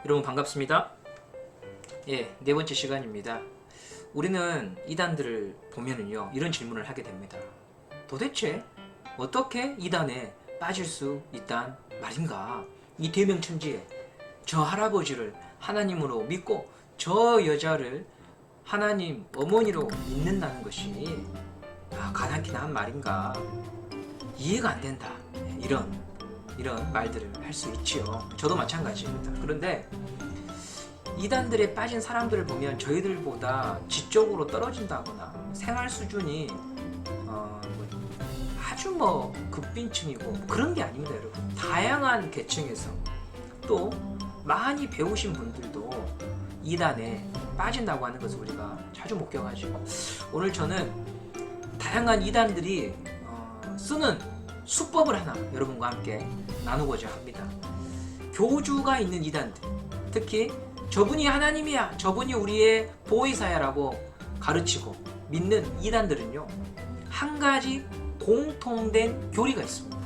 여러분 반갑습니다. 네 번째 시간입니다. 우리는 이단들을 보면은요, 이런 질문을 하게 됩니다. 도대체 어떻게 이단에 빠질 수 있단 말인가? 이 대명천지에 저 할아버지를 하나님으로 믿고 저 여자를 하나님 어머니로 믿는다는 것이 가당키나 한 말인가? 이해가 안 된다. 이런 말들을 할 수 있지요. 저도 마찬가지입니다. 그런데 이단들에 빠진 사람들을 보면 저희들보다 지적으로 떨어진다거나 생활 수준이 아주 극빈층이고 그런 게 아닙니다, 여러분. 다양한 계층에서 또 많이 배우신 분들도 이단에 빠진다고 하는 것을 우리가 자주 목격하죠. 오늘 저는 다양한 이단들이 쓰는 수법을 하나 여러분과 함께 나누고자 합니다. 교주가 있는 이단들, 특히 저분이 하나님이야, 저분이 우리의 보혜사야 라고 가르치고 믿는 이단들은요, 한 가지 공통된 교리가 있습니다.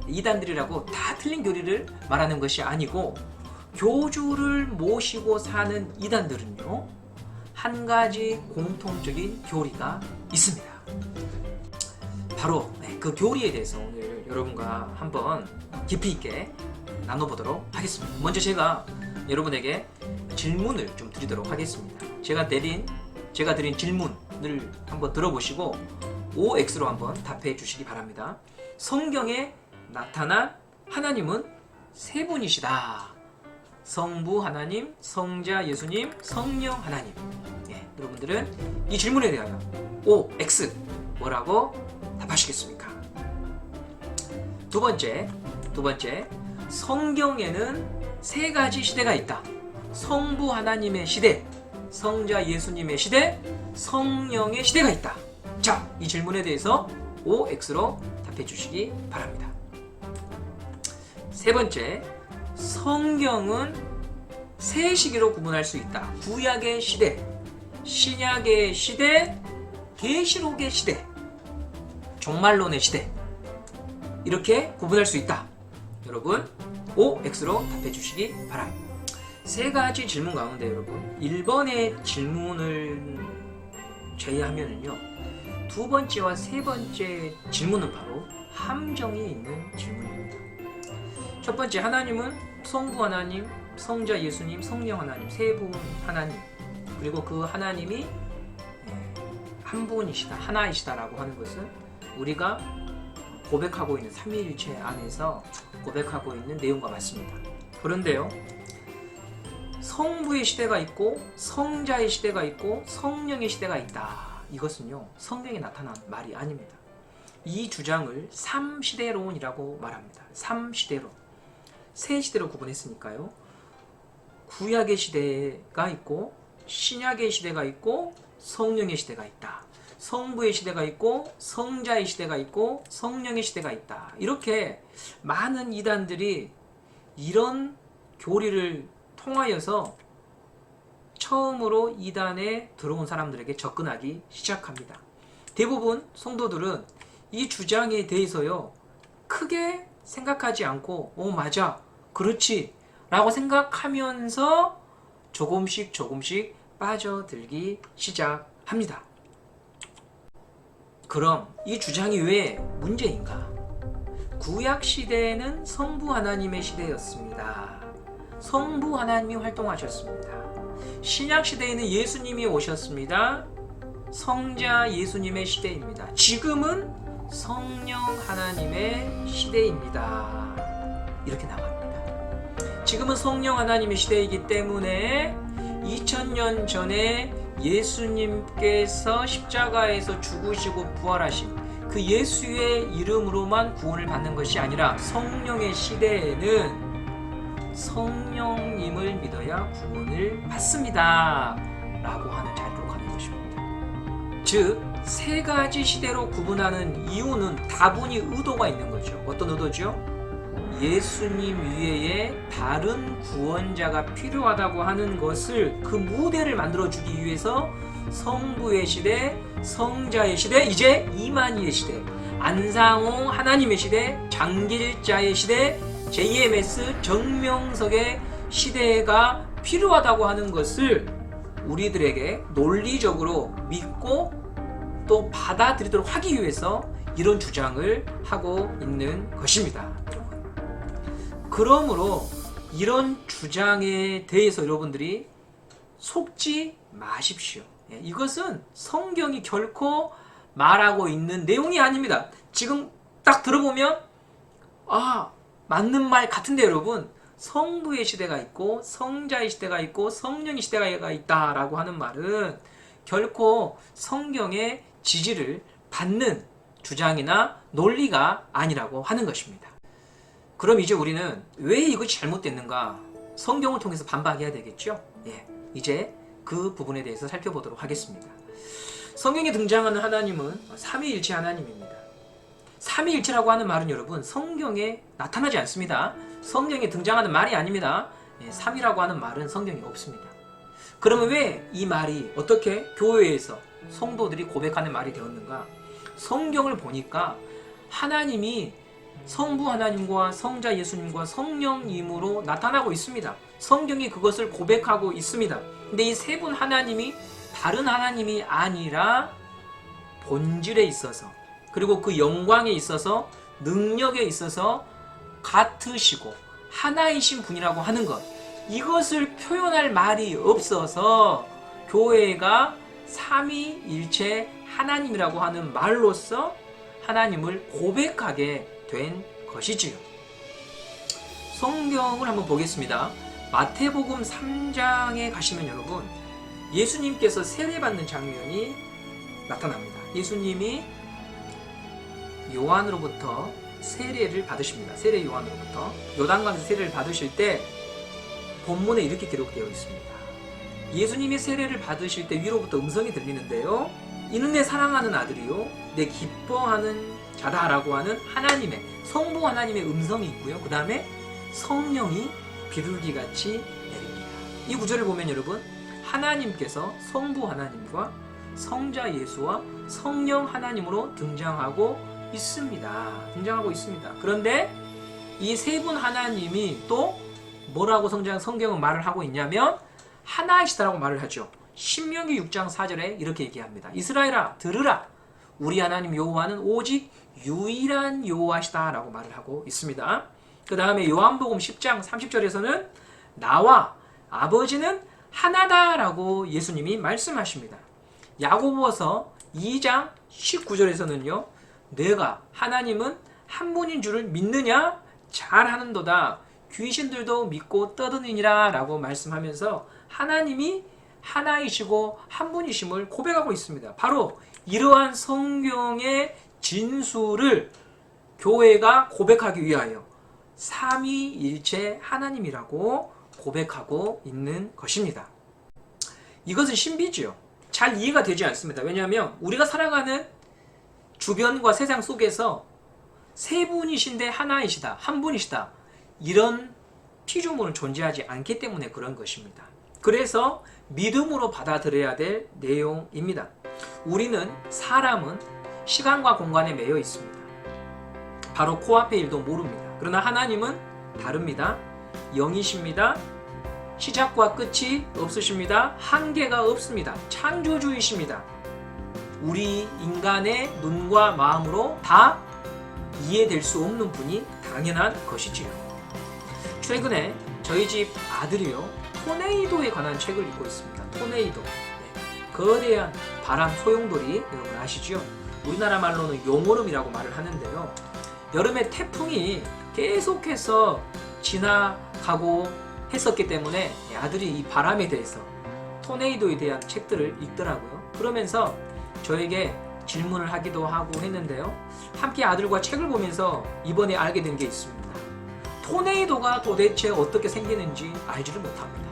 이단들이라고 다 틀린 교리를 말하는 것이 아니고, 교주를 모시고 사는 이단들은요, 한 가지 공통적인 교리가 있습니다. 바로 그 교리에 대해서 오늘 여러분과 한번 깊이 있게 나눠보도록 하겠습니다. 먼저 제가 여러분에게 질문을 좀 드리도록 하겠습니다. 제가 드린 질문을 한번 들어보시고 OX로 한번 답해 주시기 바랍니다. 성경에 나타난 하나님은 세 분이시다. 성부 하나님, 성자 예수님, 성령 하나님. 여러분들은 이 질문에 대하여 OX 뭐라고 답하시겠습니까? 두 번째, 성경에는 세 가지 시대가 있다. 성부 하나님의 시대, 성자 예수님의 시대, 성령의 시대가 있다. 자, 이 질문에 대해서 OX로 답해 주시기 바랍니다. 세 번째, 성경은 세 시기로 구분할 수 있다. 구약의 시대, 신약의 시대, 계시록의 시대, 종말론의 시대, 이렇게 구분할 수 있다. 여러분 OX로 답해 주시기 바랍니다. 세 가지 질문 가운데 여러분 1번의 질문을 제외하면은요, 두 번째와 세 번째 질문은 바로 함정이 있는 질문입니다. 첫 번째, 하나님은 성부 하나님, 성자 예수님, 성령 하나님, 세 분 하나님, 그리고 그 하나님이 한 분이시다, 하나이시다라고 하는 것은 우리가 고백하고 있는 삼위일체 안에서 고백하고 있는 내용과 같습니다. 그런데요, 성부의 시대가 있고 성자의 시대가 있고 성령의 시대가 있다. 이것은요, 성경에 나타난 말이 아닙니다. 이 주장을 3시대론이라고 말합니다. 3시대론. 세 시대로 구분했으니까요, 구약의 시대가 있고 신약의 시대가 있고 성령의 시대가 있다. 성부의 시대가 있고 성자의 시대가 있고 성령의 시대가 있다. 이렇게 많은 이단들이 이런 교리를 통하여서 처음으로 이단에 들어온 사람들에게 접근하기 시작합니다. 대부분 성도들은 이 주장에 대해서요, 크게 생각하지 않고 맞아, 그렇지 라고 생각하면서 조금씩 빠져들기 시작합니다. 그럼 이 주장이 왜 문제인가? 구약 시대에는 성부 하나님의 시대였습니다. 성부 하나님이 활동하셨습니다. 신약 시대에는 예수님이 오셨습니다. 성자 예수님의 시대입니다. 지금은 성령 하나님의 시대입니다. 이렇게 나갑니다. 지금은 성령 하나님의 시대이기 때문에 2000년 전에 예수님께서 십자가에서 죽으시고 부활하신 그 예수의 이름으로만 구원을 받는 것이 아니라 성령의 시대에는 성령님을 믿어야 구원을 받습니다 라고 하는 자리로 가는 것입니다. 즉, 세 가지 시대로 구분하는 이유는 다분히 의도가 있는 거죠. 어떤 의도죠? 예수님 위에 다른 구원자가 필요하다고 하는 것을, 그 무대를 만들어주기 위해서 성부의 시대, 성자의 시대, 이제 이만희의 시대, 안상홍 하나님의 시대, 장길자의 시대, JMS 정명석의 시대가 필요하다고 하는 것을 우리들에게 논리적으로 믿고 또 받아들이도록 하기 위해서 이런 주장을 하고 있는 것입니다. 그러므로 이런 주장에 대해서 여러분들이 속지 마십시오. 이것은 성경이 결코 말하고 있는 내용이 아닙니다. 지금 딱 들어보면 맞는 말 같은데 여러분, 성부의 시대가 있고 성자의 시대가 있고 성령의 시대가 있다라고 하는 말은 결코 성경의 지지를 받는 주장이나 논리가 아니라고 하는 것입니다. 그럼 이제 우리는 왜 이것이 잘못됐는가? 성경을 통해서 반박해야 되겠죠? 이제 그 부분에 대해서 살펴보도록 하겠습니다. 성경에 등장하는 하나님은 삼위일체 하나님입니다. 삼위일체라고 하는 말은 여러분 성경에 나타나지 않습니다. 성경에 등장하는 말이 아닙니다. 삼위라고 하는 말은 성경에 없습니다. 그러면 왜 이 말이 어떻게 교회에서 성도들이 고백하는 말이 되었는가? 성경을 보니까 하나님이 성부 하나님과 성자 예수님과 성령님으로 나타나고 있습니다. 성경이 그것을 고백하고 있습니다. 근데 이 세 분 하나님이 다른 하나님이 아니라 본질에 있어서, 그리고 그 영광에 있어서, 능력에 있어서 같으시고 하나이신 분이라고 하는 것, 이것을 표현할 말이 없어서 교회가 삼위일체 하나님이라고 하는 말로써 하나님을 고백하게 된 것이지요. 성경을 한번 보겠습니다. 마태복음 3장에 가시면 여러분, 예수님께서 세례받는 장면이 나타납니다. 예수님이 요한으로부터 세례를 받으십니다. 세례 요한으로부터 요단강에서 세례를 받으실 때 본문에 이렇게 기록되어 있습니다. 예수님이 세례를 받으실 때 위로부터 음성이 들리는데요, 이는 내 사랑하는 아들이요 내 기뻐하는 자다라고 하는 하나님의, 성부 하나님의 음성이 있고요, 그 다음에 성령이 비둘기같이 내립니다. 이 구절을 보면 여러분, 하나님께서 성부 하나님과 성자 예수와 성령 하나님으로 등장하고 있습니다. 그런데 이 세 분 하나님이 또 뭐라고 성경은 말을 하고 있냐면 하나이시다라고 말을 하죠. 신명기 6장 4절에 이렇게 얘기합니다. 이스라엘아 들으라, 우리 하나님 여호와는 오직 유일한 여호와시다라고 말을 하고 있습니다. 그 다음에 요한복음 10장 30절에서는 나와 아버지는 하나다라고 예수님이 말씀하십니다. 야고보서 2장 19절에서는요, 내가 하나님은 한 분인 줄을 믿느냐? 잘하는도다. 귀신들도 믿고 떠드느니라 라고 말씀하면서 하나님이 하나이시고 한 분이심을 고백하고 있습니다. 바로 이러한 성경의 진수를 교회가 고백하기 위하여 삼위일체 하나님이라고 고백하고 있는 것입니다. 이것은 신비지요. 잘 이해가 되지 않습니다. 왜냐하면 우리가 살아가는 주변과 세상 속에서 세 분이신데 하나이시다, 한 분이시다, 이런 피조물은 존재하지 않기 때문에 그런 것입니다. 그래서 믿음으로 받아들여야 될 내용입니다. 우리는, 사람은 시간과 공간에 매여 있습니다. 바로 코앞의 일도 모릅니다. 그러나 하나님은 다릅니다. 영이십니다. 시작과 끝이 없으십니다. 한계가 없습니다. 창조주이십니다. 우리 인간의 눈과 마음으로 다 이해될 수 없는 분이 당연한 것이지요. 최근에 저희 집 아들이요, 토네이도에 관한 책을 읽고 있습니다. 토네이도. 거대한 바람 소용돌이, 여러분 아시죠? 우리나라 말로는 용오름이라고 말을 하는데요, 여름에 태풍이 계속해서 지나가고 했었기 때문에 아들이 이 바람에 대해서, 토네이도에 대한 책들을 읽더라고요. 그러면서 저에게 질문을 하기도 하고 했는데요, 함께 아들과 책을 보면서 이번에 알게 된 게 있습니다. 토네이도가 도대체 어떻게 생기는지 알지를 못합니다.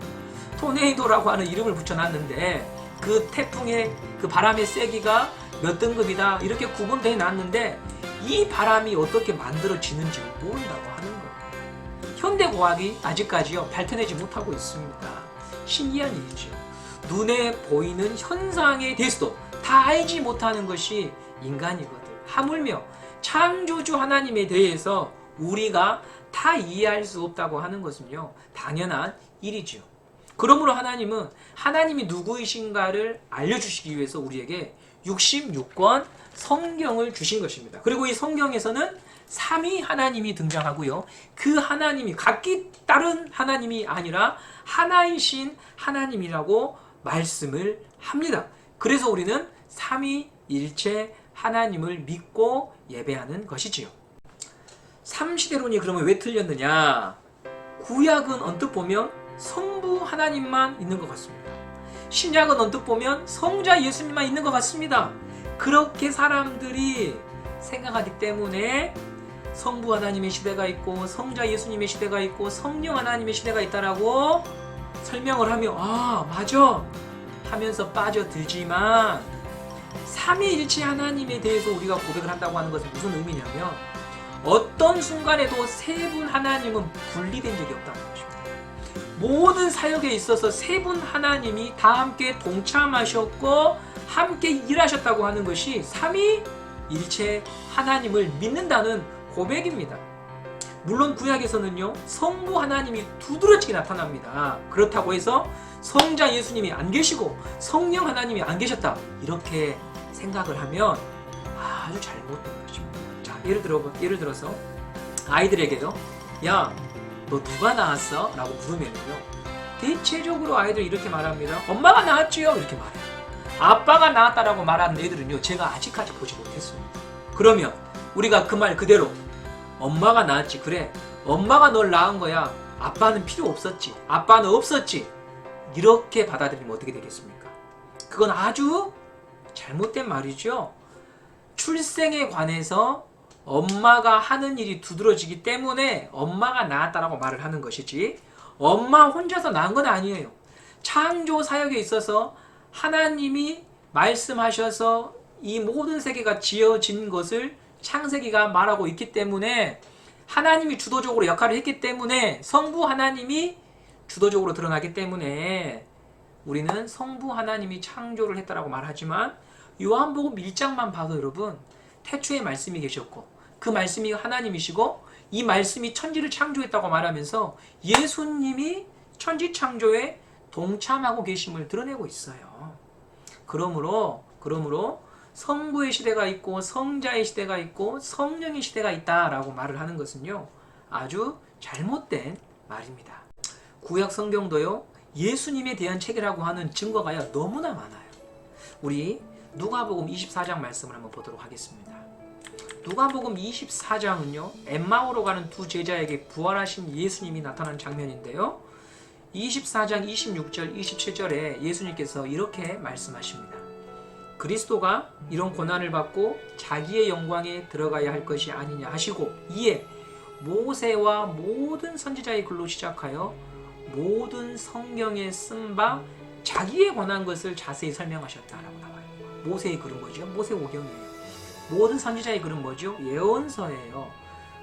토네이도라고 하는 이름을 붙여놨는데 그 태풍의 그 바람의 세기가 몇 등급이다 이렇게 구분되어 놨는데 이 바람이 어떻게 만들어지는지를 모른다고 하는 거예요. 현대과학이 아직까지요 밝혀내지 못하고 있습니다. 신기한 일이죠. 눈에 보이는 현상에 대해서도 다 알지 못하는 것이 인간이거든. 하물며 창조주 하나님에 대해서 우리가 다 이해할 수 없다고 하는 것은요, 당연한 일이죠. 그러므로 하나님은 하나님이 누구이신가를 알려주시기 위해서 우리에게 66권 성경을 주신 것입니다. 그리고 이 성경에서는 삼위 하나님이 등장하고요, 그 하나님이 각기 다른 하나님이 아니라 하나이신 하나님이라고 말씀을 합니다. 그래서 우리는 삼위일체 하나님을 믿고 예배하는 것이지요. 삼시대론이 그러면 왜 틀렸느냐? 구약은 언뜻 보면 성부 하나님만 있는 것 같습니다. 신약은 언뜻 보면 성자 예수님만 있는 것 같습니다. 그렇게 사람들이 생각하기 때문에 성부 하나님의 시대가 있고 성자 예수님의 시대가 있고 성령 하나님의 시대가 있다라고 설명을 하며 아 맞아 하면서 빠져들지만 삼위일체 하나님에 대해서 우리가 고백을 한다고 하는 것은 무슨 의미냐면 어떤 순간에도 세 분 하나님은 분리된 적이 없다는 것입니다. 모든 사역에 있어서 세 분 하나님이 다 함께 동참하셨고 함께 일하셨다고 하는 것이 삼위일체 하나님을 믿는다는 고백입니다. 물론 구약에서는요 성부 하나님이 두드러지게 나타납니다. 그렇다고 해서 성자 예수님이 안 계시고 성령 하나님이 안 계셨다 이렇게 생각을 하면 아주 잘못된 것입니다. 자, 예를 들어서 아이들에게요, 야, 너 누가 낳았어? 라고 물으면요, 대체적으로 아이들이 이렇게 말합니다. 엄마가 낳았지요. 이렇게 말해요. 아빠가 낳았다라고 말하는 애들은요, 제가 아직까지 보지 못했습니다. 그러면 우리가 그 말 그대로 엄마가 낳았지. 그래, 엄마가 널 낳은 거야. 아빠는 필요 없었지. 아빠는 없었지. 이렇게 받아들이면 어떻게 되겠습니까? 그건 아주 잘못된 말이죠. 출생에 관해서 엄마가 하는 일이 두드러지기 때문에 엄마가 낳았다라고 말을 하는 것이지 엄마 혼자서 낳은 건 아니에요. 창조 사역에 있어서 하나님이 말씀하셔서 이 모든 세계가 지어진 것을 창세기가 말하고 있기 때문에 하나님이 주도적으로 역할을 했기 때문에 성부 하나님이 주도적으로 드러나기 때문에 우리는 성부 하나님이 창조를 했다라고 말하지만 요한복음 1장만 봐도 여러분 태초에 말씀이 계셨고 그 말씀이 하나님이시고 이 말씀이 천지를 창조했다고 말하면서 예수님이 천지 창조에 동참하고 계심을 드러내고 있어요. 그러므로 성부의 시대가 있고 성자의 시대가 있고 성령의 시대가 있다라고 말을 하는 것은요 아주 잘못된 말입니다. 구약 성경도요 예수님에 대한 책이라고 하는 증거가 너무나 많아요. 우리 누가복음 24장 말씀을 한번 보도록 하겠습니다. 누가복음 24장은요 엠마오로 가는 두 제자에게 부활하신 예수님이 나타난 장면인데요 24장 26절 27절에 예수님께서 이렇게 말씀하십니다. 그리스도가 이런 고난을 받고 자기의 영광에 들어가야 할 것이 아니냐 하시고 이에 모세와 모든 선지자의 글로 시작하여 모든 성경에 쓴 바 자기에 관한 것을 자세히 설명하셨다라고 나와요. 모세의 글은 뭐죠? 모세오경이에요. 모든 선지자의 글은 뭐죠? 예언서예요.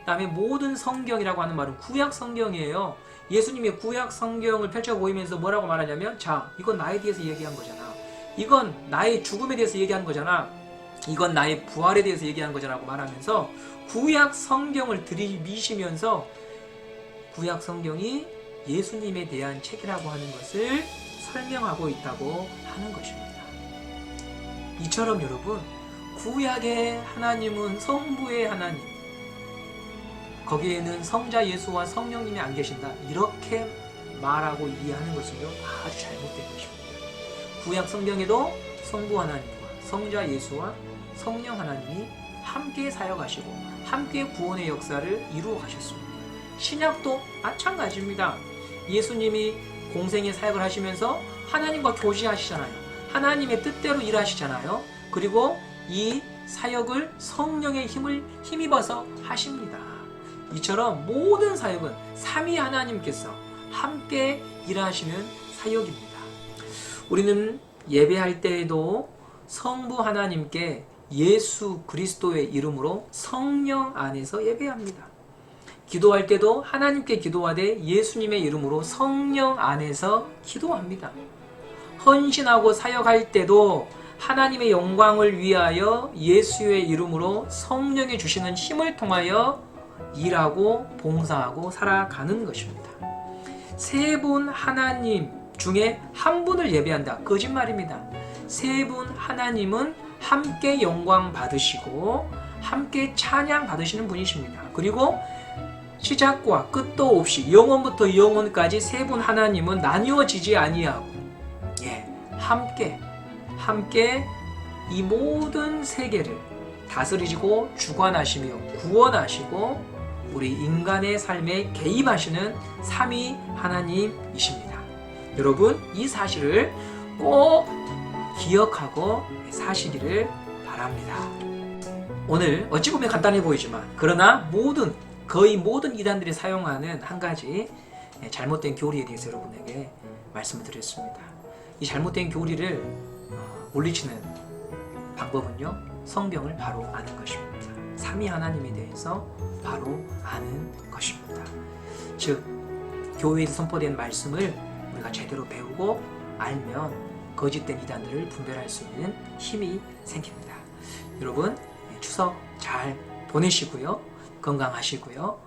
그 다음에 모든 성경이라고 하는 말은 구약 성경이에요. 예수님이 구약 성경을 펼쳐 보이면서 뭐라고 말하냐면 자, 이건 나에 대해서 얘기한 거잖아. 이건 나의 죽음에 대해서 얘기한 거잖아. 이건 나의 부활에 대해서 얘기한 거잖아 라고 말하면서 구약 성경을 들이미시면서 구약 성경이 예수님에 대한 책이라고 하는 것을 설명하고 있다고 하는 것입니다. 이처럼 여러분 구약의 하나님은 성부의 하나님, 거기에는 성자 예수와 성령님이 안 계신다 이렇게 말하고 이해하는 것은요 아주 잘못된 것입니다. 구약 성경에도 성부 하나님과 성자 예수와 성령 하나님이 함께 사역하시고 함께 구원의 역사를 이루어 가셨습니다. 신약도 마찬가지입니다. 예수님이 공생의 사역을 하시면서 하나님과 교제하시잖아요. 하나님의 뜻대로 일하시잖아요. 그리고 이 사역을 성령의 힘을 힘입어서 하십니다. 이처럼 모든 사역은 삼위 하나님께서 함께 일하시는 사역입니다. 우리는 예배할 때에도 성부 하나님께 예수 그리스도의 이름으로 성령 안에서 예배합니다. 기도할 때도 하나님께 기도하되 예수님의 이름으로 성령 안에서 기도합니다. 헌신하고 사역할 때도 하나님의 영광을 위하여 예수의 이름으로 성령이 주시는 힘을 통하여 일하고 봉사하고 살아가는 것입니다. 세 분 하나님 중에 한 분을 예배한다. 거짓말입니다. 세 분 하나님은 함께 영광 받으시고 함께 찬양 받으시는 분이십니다. 그리고 시작과 끝도 없이 영원부터 영원까지 세 분 하나님은 나뉘어지지 아니하고 함께 이 모든 세계를 다스리시고 주관하시며 구원하시고 우리 인간의 삶에 개입하시는 삼위 하나님이십니다. 여러분, 이 사실을 꼭 기억하고 사시기를 바랍니다. 오늘 어찌 보면 간단해 보이지만 그러나 거의 모든 이단들이 사용하는 한 가지 잘못된 교리에 대해서 여러분에게 말씀을 드렸습니다. 이 잘못된 교리를 물리치는 방법은요, 성경을 바로 아는 것입니다. 삼위 하나님에 대해서 바로 아는 것입니다. 즉, 교회에서 선포된 말씀을 우리가 제대로 배우고 알면 거짓된 이단들을 분별할 수 있는 힘이 생깁니다. 여러분, 추석 잘 보내시고요. 건강하시고요.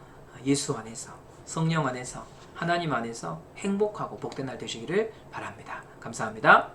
예수 안에서, 성령 안에서, 하나님 안에서 행복하고 복된 날 되시기를 바랍니다. 감사합니다.